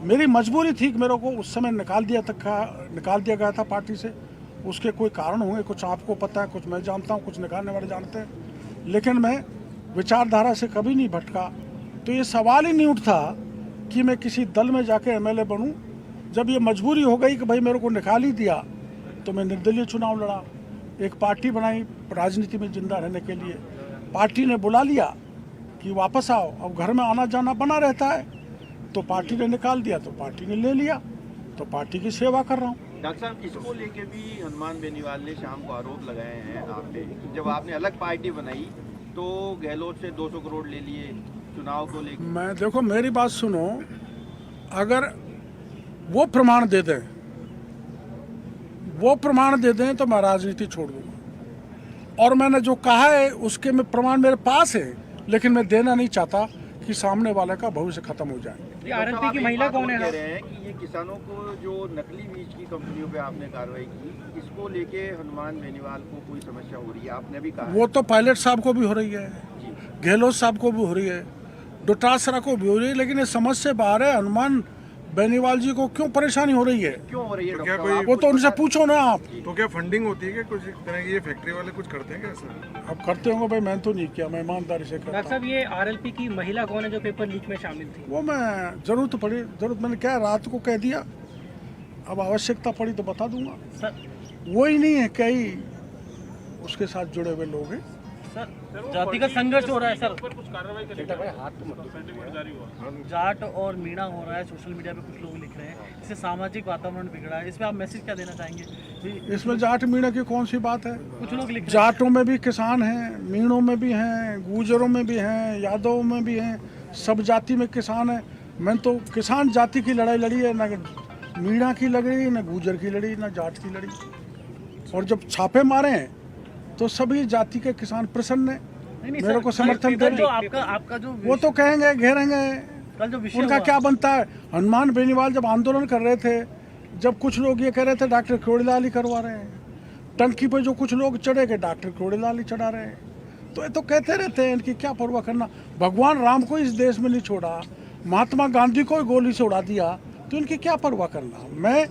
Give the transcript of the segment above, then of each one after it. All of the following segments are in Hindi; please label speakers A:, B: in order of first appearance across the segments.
A: मेरी मजबूरी थी कि मेरे को उस समय निकाल दिया गया था पार्टी से। उसके कोई कारण होंगे, कुछ आपको पता है, कुछ मैं जानता हूँ, कुछ निकालने वाले जानते हैं, लेकिन मैं विचारधारा से कभी नहीं भटका। तो ये सवाल ही नहीं उठता कि मैं किसी दल में जाके एमएलए बनूं। जब ये मजबूरी हो गई कि भाई मेरे को निकाल ही दिया, तो मैं निर्दलीय चुनाव लड़ा, एक पार्टी बनाई राजनीति में जिंदा रहने के लिए। पार्टी ने बुला लिया कि वापस आओ, अब घर में आना जाना बना रहता है, तो पार्टी ने निकाल दिया, तो पार्टी ने ले लिया, तो पार्टी की सेवा कर रहा हूँ।
B: डॉक्टर साहब, इसको लेके भी हनुमान बेनीवाल ने शाम को आरोप लगाए हैं आप पे कि जब आपने अलग पार्टी बनाई तो गहलोत से 200 करोड़ ले लिए चुनाव को लेकर।
A: मैं देखो, मेरी बात सुनो, अगर वो प्रमाण दे दें तो मैं राजनीति छोड़ दूंगा। और मैंने जो कहा है उसके में प्रमाण मेरे पास है, लेकिन मैं देना नहीं चाहता कि सामने वाले का भविष्य खत्म हो जाए।
C: आरएलपी की महिला कौन है?
B: कह रहे हैं कि ये किसानों को जो नकली बीज की कंपनियों पे आपने कार्रवाई की, इसको लेके हनुमान बेनीवाल को कोई समस्या हो रही है, आपने भी कहा।
A: वो तो पायलट साहब को भी हो रही है, गहलोत साहब को भी हो रही है, डोटासरा को भी हो रही है, लेकिन ये समझ से बाहर है हनुमान बेनीवाल जी को क्यों परेशानी हो रही है।
B: क्यों हो रही है?
D: तो क्या कोई
A: वो तो उनसे पूछो ना आप।
D: तो क्या फंडिंग होती है क्या कुछ तरह की? ये फैक्ट्री वाले कुछ करते हैं क्या सर?
A: अब करते होंगे भाई, मैं तो नहीं किया, मैं ईमानदारी से करता
C: डॉक्टर साहब, ये आरएलपी की महिला कौन है जो पेपर लीक में शामिल थी?
A: वो मैं जरूरत पड़ी, मैंने क्या रात को कह दिया, अब आवश्यकता पड़ी तो बता दूंगा।
C: सर,
A: वो ही नहीं है, कई उसके साथ जुड़े हुए लोग हैं।
C: सर, जातिगत संघर्ष हो रहा है सर, जाट और मीणा हो रहा है, सोशल मीडिया पे कुछ लोग लिख रहे हैं, इससे सामाजिक वातावरण बिगड़ा है, इस पे आप मैसेज क्या देना चाहेंगे?
A: इसमें जाट मीणा की कौन सी बात है?
C: कुछ लोग लिख रहे
A: जाटों में भी किसान हैं, मीणों में भी हैं, गुजरों में भी हैं, यादवों में भी हैं, सब जाति में किसान है। मैंने तो किसान जाति की लड़ाई लड़ी है, ना मीणा की लड़ी, ना गुजर की लड़ी, ना जाट की लड़ी। और जब छापे मारे हैं तो सभी जाति के किसान प्रसन्न हैं, मेरे को समर्थन
C: जो
A: करें।
C: आपका जो
A: वो तो कहेंगे, घेरेंगे,
C: कल जो विषय
A: उनका
C: हुआ,
A: क्या बनता है। हनुमान बेनीवाल जब आंदोलन कर रहे थे, जब कुछ लोग ये कह रहे थे डॉक्टर क्रोड़ीलाल ही करवा रहे हैं, टंकी पे जो कुछ लोग चढ़े गए डॉक्टर क्रोड़ीलाल ही चढ़ा रहे हैं, तो ये तो कहते रहते हैं, इनकी क्या परवाह करना। भगवान राम को इस देश में नहीं छोड़ा, महात्मा गांधी को गोली से उड़ा दिया, तो इनकी क्या परवाह करना। मैं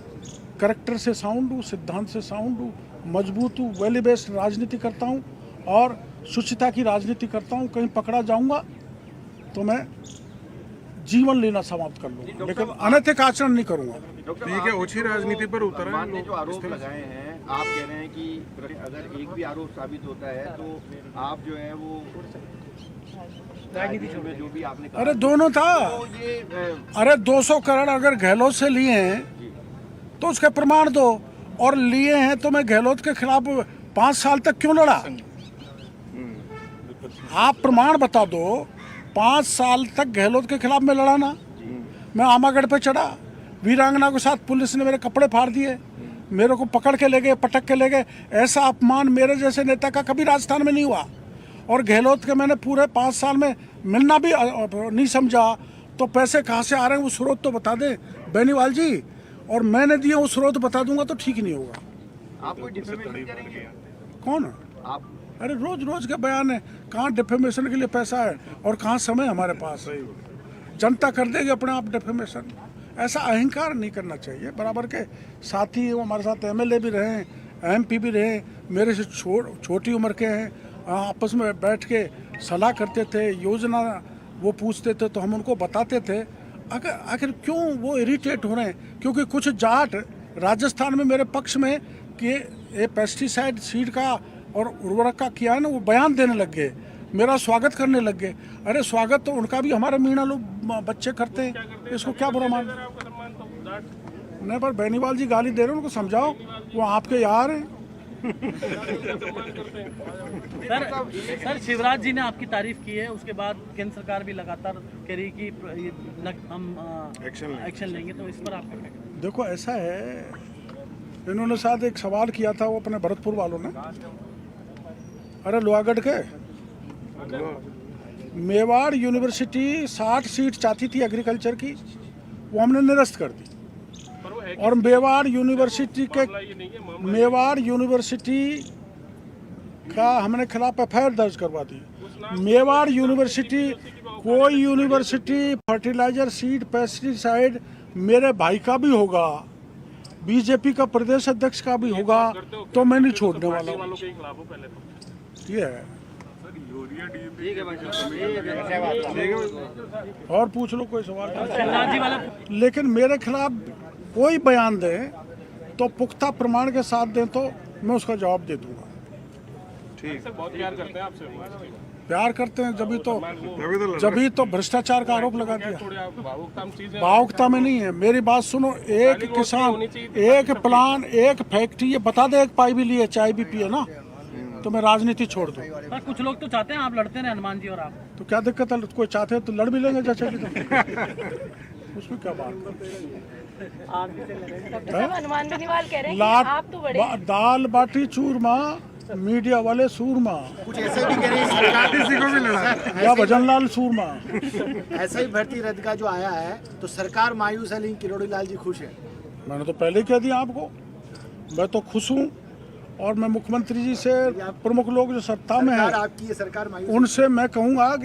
A: करैक्टर से साउंड हूँ, सिद्धांत से साउंड हूँ, मजबूत हूँ, वैल्यू बेस्ड राजनीति करता हूँ और शुचिता की राजनीति करता हूँ। कहीं पकड़ा जाऊंगा तो मैं जीवन लेना समाप्त कर लूंगा, लेकिन अनैतिक आचरण नहीं करूंगा।
D: ठीक है, ओछी राजनीति पर उतर
B: हनुमान ने जो आरोप लगाए हैं, आप कह रहे हैं कि अगर एक भी आरोप साबित होता है तो आप जो है वो राजनीति में जो भी आपने कहा।
A: अरे दोनों था,
B: तो ये
A: अरे 200 करोड़ अगर गहलोत से लिए हैं तो उसके प्रमाण दो, और लिए हैं तो मैं गहलोत के खिलाफ 5 साल तक क्यों लड़ा। आप प्रमाण बता दो, 5 साल तक गहलोत के खिलाफ मैं लड़ा ना। मैं आमागढ़ पे चढ़ा, वीरांगना के साथ पुलिस ने मेरे कपड़े फाड़ दिए, मेरे को पकड़ के ले गए, पटक के ले गए। ऐसा अपमान मेरे जैसे नेता का कभी राजस्थान में नहीं हुआ। और गहलोत के मैंने पूरे 5 साल में मिलना भी नहीं समझा, तो पैसे कहाँ से आ रहे हैं वो स्रोत तो बता दें बेनीवाल जी, और मैंने दिए वो स्रोत बता दूंगा तो ठीक नहीं होगा।
B: आप कोई डिफेमेशन करेंगे?
A: कौन
B: आप?
A: अरे रोज रोज के बयान है, कहाँ डिफेमेशन के लिए पैसा है और कहाँ समय हमारे पास है। जनता कर देगी अपने आप डिफेमेशन। ऐसा अहंकार नहीं करना चाहिए। बराबर के साथी वो हमारे साथ एमएलए भी रहे, एमपी भी रहे, मेरे से छोटी उम्र के हैं, आपस में बैठ के सलाह करते थे, योजना वो पूछते थे तो हम उनको बताते थे। आखिर क्यों वो इरिटेट हो रहे हैं? क्योंकि कुछ जाट राजस्थान में मेरे पक्ष में कि ये पेस्टिसाइड सीड का और उर्वरक का किया है ना, वो बयान देने लग गए, मेरा स्वागत करने लग गए। अरे स्वागत तो उनका भी हमारे मीणा लोग बच्चे करते हैं, इसको क्या बुरा मान। नहीं, पर बेनीवाल जी गाली दे रहे हैं, उनको समझाओ, वो आपके यार हैं।
C: सर, शिवराज जी ने आपकी तारीफ की है, उसके बाद केंद्र सरकार भी लगातार कह रही कि हम एक्शन लेंगे, तो इस पर आपका क्या?
A: देखो ऐसा है, इन्होंने साथ एक सवाल किया था वो अपने भरतपुर वालों ने, अरे लोहागढ़ के मेवाड़ यूनिवर्सिटी 60 सीट चाहती थी एग्रीकल्चर की, वो हमने निरस्त कर दी। और मेवाड़ यूनिवर्सिटी का हमने खिलाफ एफआईआर दर्ज करवा दी। मेवाड़ यूनिवर्सिटी कोई यूनिवर्सिटी फर्टिलाइजर सीड पेस्टिसाइड मेरे भाई का भी होगा, बीजेपी का प्रदेश अध्यक्ष का भी होगा, तो मैं नहीं छोड़ने वाला हूँ। ये है।
B: ठीक है भाई साहब।
A: और पूछ लो कोई सवाल।
C: शिवराज जी वाला
A: लेकिन मेरे खिलाफ कोई बयान दे तो पुख्ता प्रमाण के साथ दें तो मैं उसका जवाब दे दूंगा। प्यार करते हैं जभी तो भ्रष्टाचार का आरोप लगा दिया। भावुकता में नहीं है, मेरी बात सुनो। एक किसान, एक प्लान, एक फैक्ट्री, ये बता दे एक पाई भी लिए, चाय भी पिए ना, तो मैं राजनीति छोड़ दूं।
C: पर कुछ लोग तो चाहते हैं आप लड़ते रहे हनुमान जी और आप।
A: तो क्या दिक्कत है? कोई चाहते हैं तो लड़ भी लेंगे चाचा जी, तो उसमें क्या बात है?
E: हनुमान बेनीवाल कह रहे हैं कि
A: लाट
E: आप तो बड़े
A: दाल बाटी चूरमा, मीडिया वाले सूरमा,
F: कुछ ऐसे भी कह रहे हैं सरकार
D: किसी को भी लड़ा।
A: या भजनलाल सूरमा।
F: ऐसा ही भर्ती रद्द का जो आया है तो सरकार मायूस है, लेकिन किरोड़ी लाल जी खुश है।
A: मैंने तो पहले ही कह दिया आपको, मैं तो खुश हूँ। और मैं मुख्यमंत्री जी से, प्रमुख लोग जो सत्ता में
F: सरकार
A: है,
F: आपकी ये सरकार मायूस है।
A: उनसे मैं कहूँगा